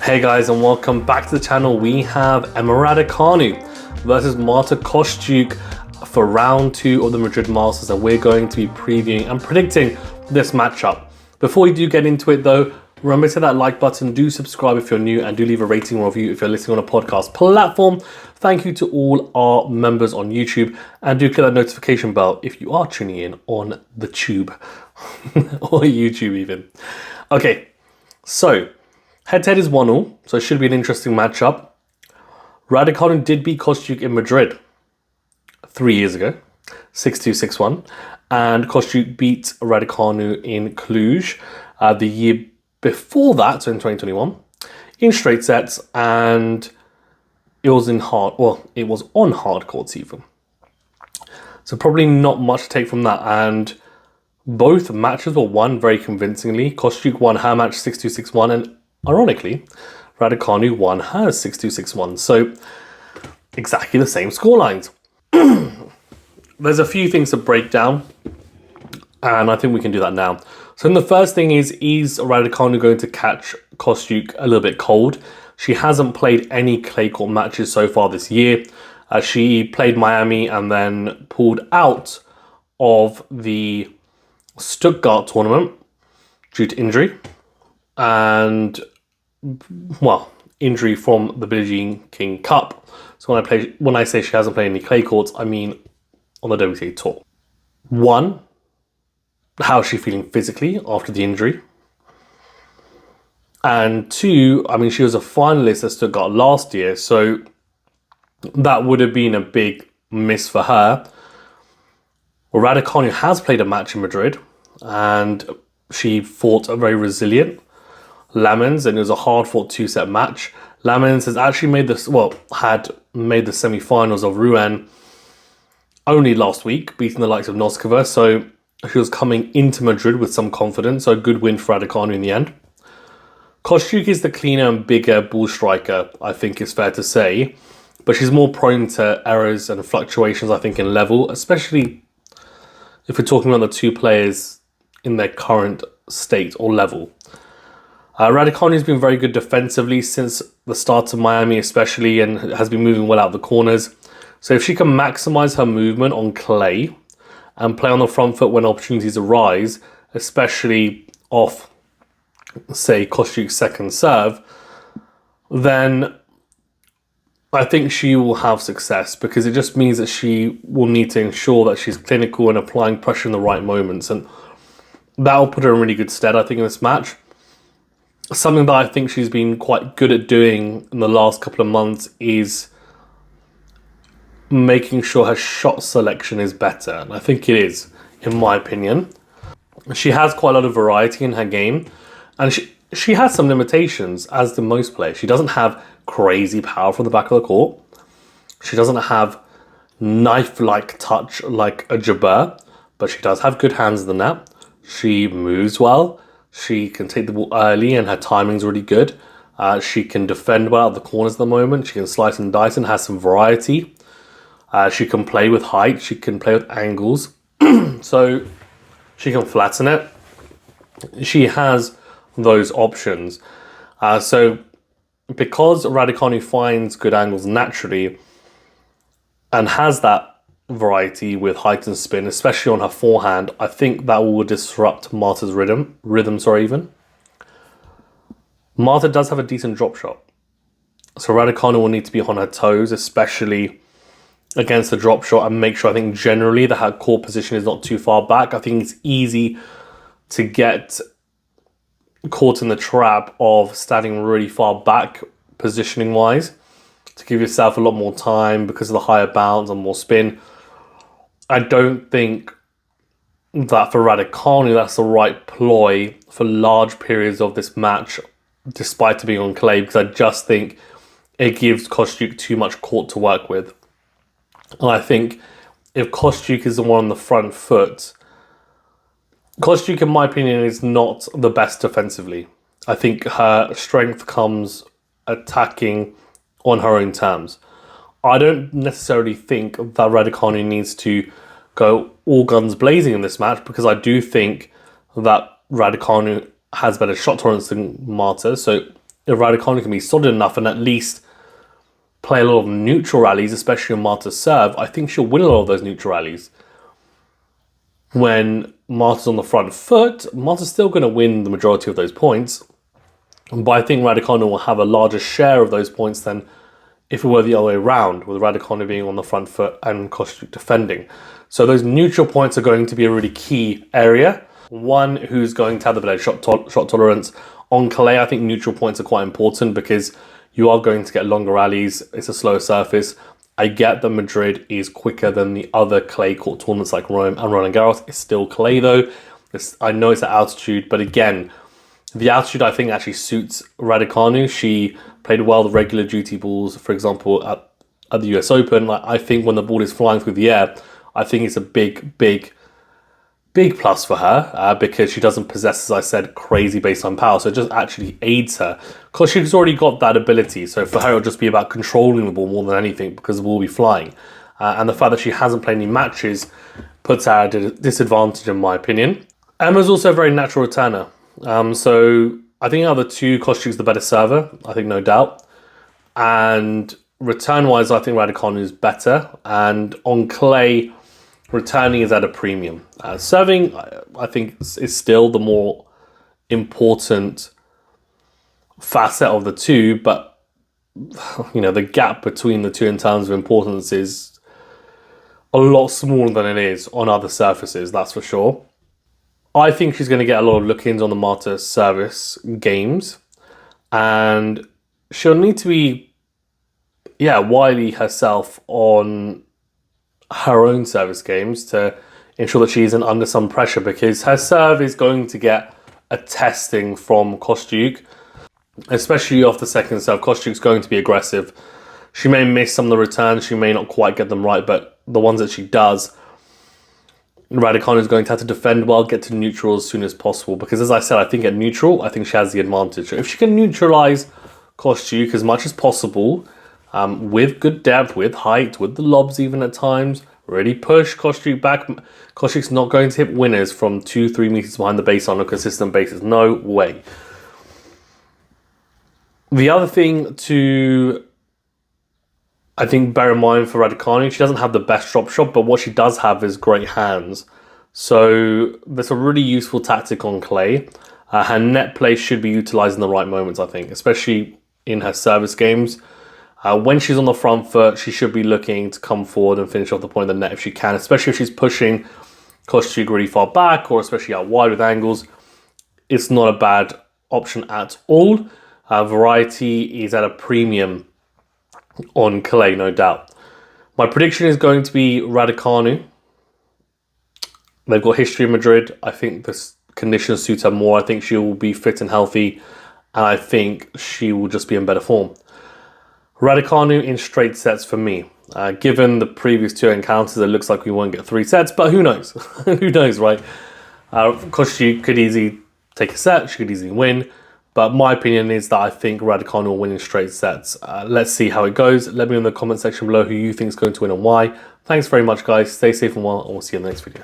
Hey guys, and welcome back to the channel. We have Raducanu versus Marta Kostyuk for round 2 of the Madrid Masters, and we're going to be previewing and predicting this matchup. Before we do get into it though, remember to hit that like button, do subscribe if you're new, and do leave a rating or review if you're listening on a podcast platform. Thank you to all our members on YouTube, and do click that notification bell if you are tuning in on the tube or YouTube even. Okay, so head-to-head is 1-1, so it should be an interesting matchup. Raducanu did beat Kostyuk in Madrid 3 years ago, 6-2, 6-1. And Kostyuk beat Raducanu in Cluj the year before that, so in 2021, in straight sets, and it was on hard courts even. So probably not much to take from that, and both matches were won very convincingly. Kostyuk won her match 6-2, 6-1, and ironically, Raducanu won hers 6-2, 6-1. So exactly the same scorelines. There's a few things to break down, and I think we can do that now. So the first thing is Raducanu going to catch Kostyuk a little bit cold? She hasn't played any clay court matches so far this year. She played Miami and then pulled out of the Stuttgart tournament due to injury. And, well, injury from the Billie Jean King Cup. So when I say she hasn't played any clay courts, I mean on the WTA Tour. 1, how is she feeling physically after the injury? And 2, I mean, she was a finalist at Stuttgart last year, so that would have been a big miss for her. Well, Raducanu has played a match in Madrid, and she fought a very resilient Lamens, and it was a hard-fought 2-set match. Lamens has actually had made the semi-finals of Rouen only last week, beating the likes of Noskova, so she was coming into Madrid with some confidence, so a good win for Raducanu in the end. Kostyuk is the cleaner and bigger ball striker, I think is fair to say, but she's more prone to errors and fluctuations, I think, in level, especially if we're talking about the two players in their current state or level. Raducanu has been very good defensively since the start of Miami especially, and has been moving well out the corners. So if she can maximise her movement on clay and play on the front foot when opportunities arise, especially off, say, Kostyuk's second serve, then I think she will have success, because it just means that she will need to ensure that she's clinical and applying pressure in the right moments, and that will put her in really good stead, I think, in this match. Something that I think she's been quite good at doing in the last couple of months is making sure her shot selection is better, and I think it is, in my opinion. She has quite a lot of variety in her game, and she has some limitations, as do most players. She doesn't have crazy power from the back of the court. She doesn't have knife-like touch like a Jabeur, but she does have good hands in the net. She moves well. She can take the ball early, and her timing's really good. She can defend well at the corners at the moment. She can slice and dice and has some variety. She can play with height. She can play with angles. So she can flatten it. She has those options. So because Raducanu finds good angles naturally and has that variety with height and spin, especially on her forehand, I think that will disrupt Marta's rhythm. Marta does have a decent drop shot, so Raducanu will need to be on her toes, especially against the drop shot, and make sure, I think, generally that her court position is not too far back. I think it's easy to get caught in the trap of standing really far back positioning wise, to give yourself a lot more time because of the higher bounce and more spin. I don't think that for Raducanu that's the right ploy for large periods of this match, despite it being on clay, because I just think it gives Kostyuk too much court to work with. And I think if Kostyuk is the one on the front foot, Kostyuk, in my opinion, is not the best defensively. I think her strength comes attacking on her own terms. I don't necessarily think that Raducanu needs to go all guns blazing in this match, because I do think that Raducanu has better shot tolerance than Marta. So if Raducanu can be solid enough and at least play a lot of neutral rallies, especially on Marta's serve, I think she'll win a lot of those neutral rallies. When Marta's on the front foot, Marta's still going to win the majority of those points. But I think Raducanu will have a larger share of those points than if it were the other way around, with Raducanu being on the front foot and Kostyuk defending. So those neutral points are going to be a really key area. One who's going to have the better shot tolerance. On clay, I think neutral points are quite important because you are going to get longer rallies. It's a slower surface. I get that Madrid is quicker than the other clay court tournaments like Rome and Roland Garros. It's still clay though. I know it's at altitude, but again, the altitude I think actually suits Raducanu. She played well the regular duty balls, for example, at the US Open. Like, I think when the ball is flying through the air, I think it's a big plus for her because she doesn't possess, as I said, crazy baseline power. So it just actually aids her because she's already got that ability. So for her, it'll just be about controlling the ball more than anything because the ball will be flying. And the fact that she hasn't played any matches puts her at a disadvantage, in my opinion. Emma's also a very natural returner. So I think out of the two, Kostyuk's the better server, I think, no doubt. And return-wise, I think Raducanu is better. And on clay, returning is at a premium. Serving, I think, is still the more important facet of the two, but the gap between the two in terms of importance is a lot smaller than it is on other surfaces, that's for sure. I think she's going to get a lot of look-ins on the Marta service games, and she'll need to be, wily herself on her own service games to ensure that she isn't under some pressure, because her serve is going to get a testing from Kostyuk, especially off the second serve. Kostyuk's going to be aggressive. She may miss some of the returns, she may not quite get them right, but the ones that she does, Raducanu is going to have to defend well, get to neutral as soon as possible, because as I said, I think at neutral, I think she has the advantage. So if she can neutralize Kostyuk as much as possible, with good depth, with height, with the lobs even at times, really push Kostyuk back. Kostyuk's not going to hit winners from 2-3 meters behind the base on a consistent basis. No way. The other thing to, I think, bear in mind for Raducanu, she doesn't have the best drop shot, but what she does have is great hands. So that's a really useful tactic on clay. Her net play should be utilized in the right moments, I think, especially in her service games. When she's on the front foot, she should be looking to come forward and finish off the point of the net if she can, especially if she's pushing Kostyuk really far back or especially out wide with angles. It's not a bad option at all. Variety is at a premium on clay, no doubt. My prediction is going to be Raducanu. They've got history in Madrid. I think this conditions suit her more. I think she will be fit and healthy, and I think she will just be in better form. Raducanu in straight sets for me. Given the previous two encounters, it looks like we won't get 3 sets, but who knows? Who knows, right? Kostyuk could easily take a set. She could easily win. But my opinion is that I think Raducanu will win in straight sets. Let's see how it goes. Let me know in the comment section below who you think is going to win and why. Thanks very much, guys. Stay safe and well, and we'll see you in the next video.